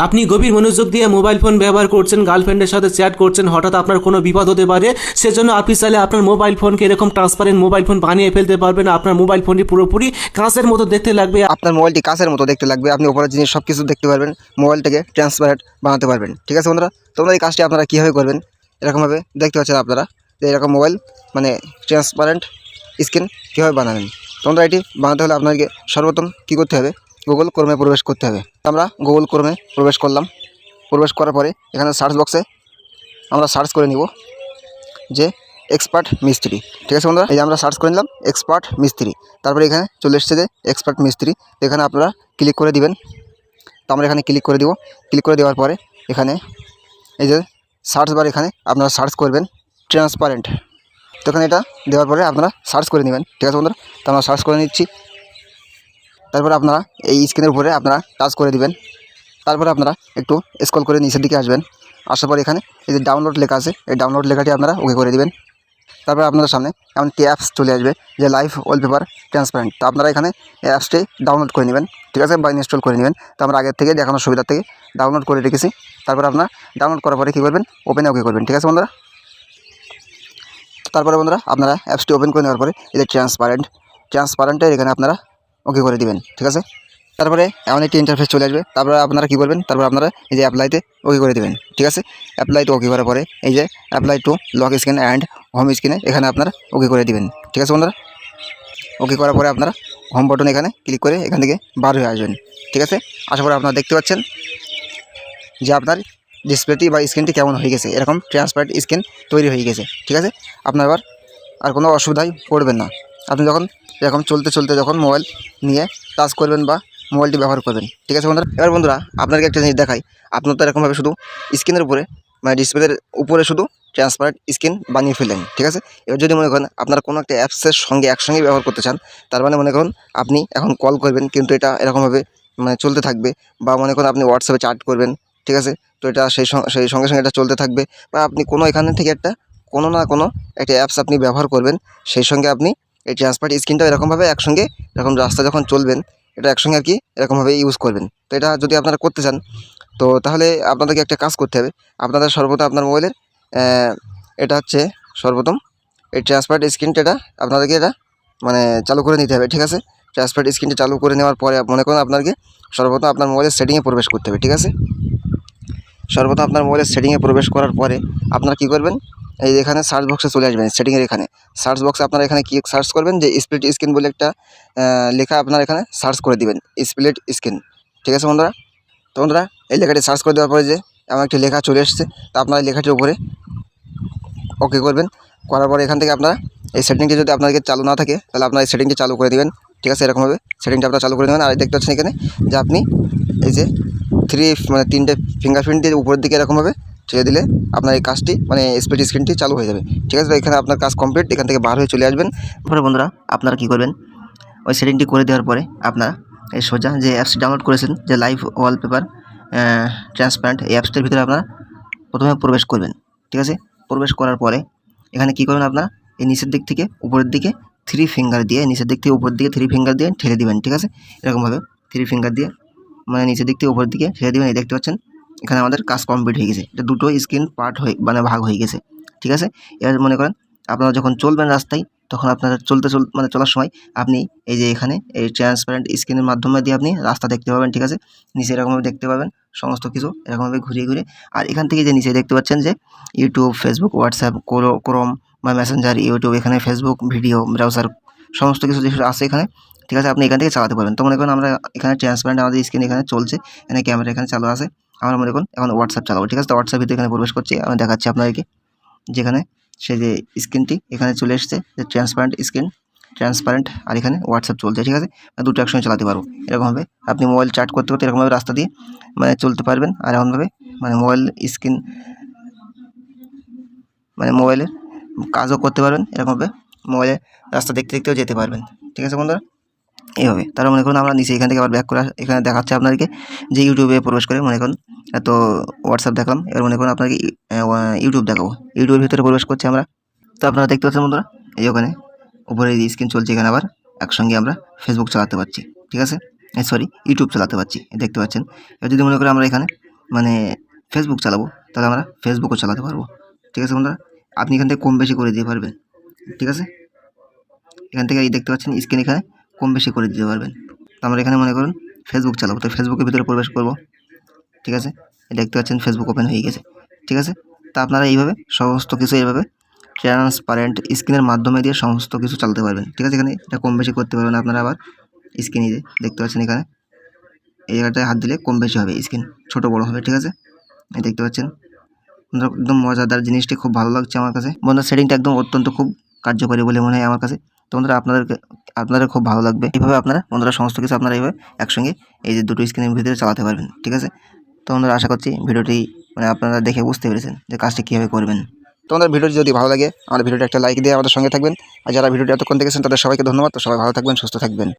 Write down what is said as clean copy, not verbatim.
আপনি গভীর মনোযোগ দিয়ে মোবাইল ফোন ব্যবহার করছেন, গার্লফ্রেন্ডের সাথে চ্যাট করছেন, হঠাৎ আপনার কোনো বিপদ হতে পারে। সেজন্য আপনি চাইলে আপনার মোবাইল ফোনকে এরকম ট্রান্সপারেন্ট মোবাইল ফোন বানিয়ে ফেলতে পারবেন। আপনার মোবাইল ফোনটি পুরোপুরি কাঁচের মতো দেখতে লাগবে। আপনার মোবাইলটি কাঁচের মতো দেখতে লাগবে, আপনি উপরের জিনিস সব কিছু দেখতে পারবেন, মোবাইলটাকে ট্রান্সপারেন্ট বানাতে পারবেন। ঠিক আছে বন্ধুরা, তোমরা এই কাজটি আপনারা কীভাবে করবেন এরকমভাবে দেখতে পাচ্ছেন আপনারা যে এরকম মোবাইল মানে ট্রান্সপারেন্ট স্ক্রিন কীভাবে বানাবেন। তোমরা এটি বানাতে হলে আপনাকে সর্বপ্রথম কী করতে হবে, গুগল ক্রোমে প্রবেশ করতে হবে। আমরা গুগল ক্রোমে প্রবেশ করলাম। প্রবেশ করার পরে এখানে সার্চ বক্সে আমরা সার্চ করে নিব যে এক্সপার্ট মিস্ত্রি। ঠিক আছে বন্ধুরা, এই যে আমরা সার্চ করে নিলাম এক্সপার্ট মিস্ত্রি। তারপরে এখানে চলে এসছে যে এক্সপার্ট মিস্ত্রি, এখানে আপনারা ক্লিক করে দিবেন। তো আমরা এখানে ক্লিক করে দিব। ক্লিক করে দেওয়ার পরে এখানে এই যে সার্চ বার, এখানে আপনারা সার্চ করবেন ট্রান্সপারেন্ট। তো এখানে এটা দেওয়ার পরে আপনারা সার্চ করে নেবেন। ঠিক আছে বন্ধুরা, তো আমরা সার্চ করে নিচ্ছি। তারপরে আপনারা এই স্ক্রিনের উপরে আপনারা টাচ করে দিবেন। তারপরে আপনারা একটু স্ক্রল করে নিচের দিকে আসবেন। আসার পরে এখানে এই যে ডাউনলোড লেখা আছে, এই ডাউনলোড লেখাটি আপনারা ওকে করে দিবেন। তারপরে আপনাদের সামনে এমন একটি অ্যাপস চলে আসবে যে লাইভ ওয়ালপেপার ট্রান্সপারেন্ট। তো আপনারা এখানে অ্যাপসটি ডাউনলোড করে নেবেন। ঠিক আছে, বা ইনস্টল করে নেবেন। তো আমরা আগের থেকে দেখানোর সুবিধা থেকে ডাউনলোড করে রেখেছি। তারপরে আপনারা ডাউনলোড করার পরে কী করবেন, ওপেনে ওকে করবেন। ঠিক আছে বন্ধুরা, তারপরে বন্ধুরা আপনারা অ্যাপসটি ওপেন করে নেওয়ার পরে এই যে ট্রান্সপারেন্টের এখানে আপনারা ওকে করে দিবেন। ঠিক আছে, তারপরে এমন একটি ইন্টারফেস চলে আসবে। তারপরে আপনারা কী করবেন, তারপর আপনারা এই যে অ্যাপ্লাইতে ওকে করে দেবেন। ঠিক আছে, অ্যাপ্লাইতে ওকে করার পরে এই যে apply to lock screen and home স্ক্রিনে এখানে আপনারা ওকে করে দিবেন। ঠিক আছে বন্ধুরা, ওকে করার পরে আপনারা হোম বাটন এখানে ক্লিক করে এখান থেকে বার হয়ে আসবেন। ঠিক আছে, আসার পরে আপনারা দেখতে পাচ্ছেন যে আপনার ডিসপ্লেটি বা স্ক্রিনটি কেমন হয়ে গেছে, এরকম ট্রান্সপারেন্ট স্ক্রিন তৈরি হয়ে গেছে। ঠিক আছে, আপনার আবার আর কোনো অসুবিধায় পড়বেন না। আপনি যখন এরকম চলতে চলতে যখন মোবাইল নিয়ে টাচ করবেন বা মোবাইলটি ব্যবহার করবেন। ঠিক আছে বন্ধুরা, এবার বন্ধুরা আপনাকে একটা জিনিস দেখাই। আপনার তো এরকমভাবে শুধু স্ক্রিনের উপরে মানে ডিসপ্লের উপরে শুধু ট্রান্সপারেন্ট স্ক্রিন বানিয়ে ফেললেন। ঠিক আছে, এবার যদি মনে করেন আপনারা কোনো একটা অ্যাপসের সঙ্গে একসঙ্গে ব্যবহার করতে চান, তার মানে মনে করুন আপনি এখন কল করবেন কিন্তু এটা এরকমভাবে মানে চলতে থাকবে, বা মনে করুন আপনি হোয়াটসঅ্যাপে চ্যাট করবেন। ঠিক আছে, তো এটা সেই সঙ্গে সঙ্গে এটা চলতে থাকবে, বা আপনি কোনো এখানে থেকে একটা কোনো না কোনো একটা অ্যাপস আপনি ব্যবহার করবেন, সেই সঙ্গে আপনি এই ট্রান্সপারেন্ট স্ক্রিনটা এরকমভাবে একসঙ্গে এরকম রাস্তা যখন চলবেন এটা একসঙ্গে আর কি এরকমভাবে ইউজ করবেন। তো এটা যদি আপনারা করতে চান তো তাহলে আপনাদেরকে একটা কাজ করতে হবে। আপনাদের সর্বপ্রথম আপনার মোবাইলের এটা হচ্ছে সর্বপ্রথম এই ট্রান্সপারেন্ট স্ক্রিনটা এটা আপনাদেরকে এটা মানে চালু করে নিতে হবে। ঠিক আছে, ট্রান্সপারেন্ট স্ক্রিনটা চালু করে নেওয়ার পরে মনে করুন আপনাকে সর্বপ্রথম আপনার মোবাইলের সেটিংয়ে প্রবেশ করতে হবে। ঠিক আছে, সর্বপ্রথম আপনার মোবাইলের সেটিংয়ে প্রবেশ করার পরে আপনারা কী করবেন, এই এখানে সার্চ বক্সে চলে আসবেন। সেটিংয়ের এখানে সার্চ বক্সে আপনারা এখানে কি সার্চ করবেন যে স্প্লিট স্ক্রিন বলে একটা লেখা আপনারা এখানে সার্চ করে দিবেন, স্প্লিট স্ক্রিন। ঠিক আছে বন্ধুরা, তো বন্ধুরা এই লেখাটি সার্চ করে দেওয়ার পরে যে এমন একটি লেখা চলে এসছে, তো আপনারা এই লেখাটির উপরে ওকে করবেন। করার পরে এখান থেকে আপনারা এই সেটিংটি যদি আপনাদের চালু না থাকে তাহলে আপনারা এই সেটিংটি চালু করে দিবেন। ঠিক আছে, এরকমভাবে সেটিংটা আপনারা চালু করে দেবেন। আর দেখতে পাচ্ছেন এখানে যে আপনি এই যে মানে তিনটে ফিঙ্গারপ্রিন্ট দিয়ে উপরের দিকে এরকমভাবে ছেড়ে দিলে আপনার এই কাজটি মানে স্প্লিট স্ক্রিনটি চালু হয়ে যাবে। ঠিক আছে, তো এখানে আপনার কাজ কমপ্লিট, এখান থেকে বার হয়ে চলে আসবেন। তারপরে বন্ধুরা আপনারা কী করবেন, ওই সেটিংটি করে দেওয়ার পরে আপনারা এই সোজা যে অ্যাপসটি ডাউনলোড করেছেন যে লাইভ ওয়ালপেপার ট্রান্সপারেন্ট, এই অ্যাপসটির ভিতরে আপনারা প্রথমে প্রবেশ করবেন। ঠিক আছে, প্রবেশ করার পরে এখানে কী করবেন, আপনারা এই নিচের দিক থেকে উপরের দিকে থ্রি ফিঙ্গার দিয়ে নিচের দিক থেকে উপরের দিকে থ্রি ফিঙ্গার দিয়ে ঠেলে দিবেন। ঠিক আছে, এরকমভাবে থ্রি ফিঙ্গার দিয়ে মানে নিচের দিক থেকে উপরের দিকে ঠেলে দেবেন। এই দেখতে পাচ্ছেন এখানে আমাদের কাজ কমপ্লিট হয়ে গেছে, এটা দুটো স্ক্রিন পার্ট হয়ে মানে ভাগ হয়ে গেছে। ঠিক আছে, এবার মনে করেন আপনারা যখন চলবেন রাস্তায় তখন আপনারা মানে চলার সময় আপনি এই যে এখানে এই ট্রান্সপারেন্ট স্ক্রিনের মাধ্যমে দিয়ে আপনি রাস্তা দেখতে পাবেন। ঠিক আছে, নিচে এরকমভাবে দেখতে পাবেন সমস্ত কিছু এরকমভাবে ঘুরিয়ে ঘুরে। আর এখান থেকে যে নিচে দেখতে পাচ্ছেন যে ইউটিউব, ফেসবুক, হোয়াটসঅ্যাপ, ক্রোম বা মেসেঞ্জার, ইউটিউব, এখানে ফেসবুক, ভিডিও ব্রাউজার সমস্ত কিছু যেগুলো আছে এখানে। ঠিক আছে, আপনি এখান থেকে চালাতে পারবেন। তো মনে করেন আমরা এখানে ট্রান্সপারেন্ট আমাদের স্ক্রিন এখানে চলছে, এখানে ক্যামেরা এখানে চালু আছে, আমরা মনে করুন এখন হোয়াটসঅ্যাপ চালাবো। ঠিক আছে, তো হোয়াটসঅ্যাপ ভিতরে এখানে প্রবেশ করছি, আমি দেখাচ্ছি আপনাদেরকে যেখানে সে যে স্ক্রিনটি এখানে চলে এসছে যে ট্রান্সপারেন্ট স্ক্রিন ট্রান্সপারেন্ট, আর এখানে হোয়াটসঅ্যাপ চলছে। ঠিক আছে, দুটো একসঙ্গে চালাতে পারবো। এরকমভাবে আপনি মোবাইল চ্যাট করতে করতে এরকমভাবে রাস্তা দিয়ে মানে চলতে পারবেন। আর এমনভাবে মানে মোবাইল স্ক্রিন মানে মোবাইলের কাজও করতে পারবেন, এরকমভাবে মোবাইলে রাস্তা দেখতে দেখতেও যেতে পারবেন। ঠিক আছে বন্ধুরা, এইভাবে। তারা মনে করুন আমরা নিচে এখান থেকে আবার ব্যাক করে এখানে দেখাচ্ছে আপনাদেরকে যে ইউটিউবে প্রবেশ করে মনে করুন তো হোয়াটসঅ্যাপ দেখলাম, এবার মনে করুন আপনাকে ইউটিউব দেখাবো, ইউটিউবের ভিতরে প্রবেশ করছি আমরা। তো আপনারা দেখতে পাচ্ছেন বন্ধুরা এই ওখানে উপরে স্ক্রিন চলছে, এখানে আবার একসঙ্গে আমরা ফেসবুক চালাতে পারছি। ঠিক আছে, সরি ইউটিউব চালাতে পারছি, দেখতে পাচ্ছেন। এবার যদি মনে করি আমরা এখানে মানে ফেসবুক চালাবো, তাহলে আমরা ফেসবুকও চালাতে পারবো। ঠিক আছে বন্ধুরা, আপনি এখান থেকে কম বেশি করে দিতে পারবেন। ঠিক আছে, এখান থেকে এই দেখতে পাচ্ছেন স্ক্রিন, এখানে কম বেশি করে দিতে পারবেন। তো আমরা এখানে মনে করুন ফেসবুক চালাবো, তো ফেসবুকের ভিতরে প্রবেশ করব। ঠিক আছে, এই দেখতে পাচ্ছেন ফেসবুক ওপেন হয়ে গেছে। ঠিক আছে, তা আপনারা এইভাবে সমস্ত কিছু এইভাবে ট্রান্সপারেন্ট স্ক্রিনের মাধ্যমে দিয়ে সমস্ত কিছু চালাতে পারবেন। ঠিক আছে, এখানে এটা কম বেশি করতে পারবেন আপনারা। আবার স্ক্রিনে দেখতে পাচ্ছেন এখানে এই জায়গাটায় হাত দিলে কম বেশি হবে, স্ক্রিন ছোট বড় হবে। ঠিক আছে, এই দেখতে পাচ্ছেন বন্ধুরা, একদম মজাদার জিনিসটি, খুব ভালো লাগছে আমার কাছে। বন্ধুরা সেটিংটা একদম অত্যন্ত খুব কার্যকরী বলে মনে হয় আমার কাছে। তো বন্ধুরা আপনাদের খুব ভালো লাগবে। এইভাবে আপনারা বন্ধুরা সমস্ত কিছু আপনারা এইভাবে একসঙ্গে এই যে দুটো স্ক্রিনের ভিতরে চালাতে পারবেন। ঠিক আছে, তো বন্ধুরা আশা করছি ভিডিওটি মানে আপনারা দেখে বুঝতে পেরেছেন যে কাজটি কীভাবে করবেন। তোমাদের ভিডিওটি যদি ভালো লাগে আমার ভিডিওটি একটা লাইক দিয়ে আমাদের সঙ্গে থাকবেন। আর যারা ভিডিওটি এতক্ষণ দেখেছেন তাদের সবাইকে ধন্যবাদ। তো সবাই ভালো থাকবেন, সুস্থ থাকবেন।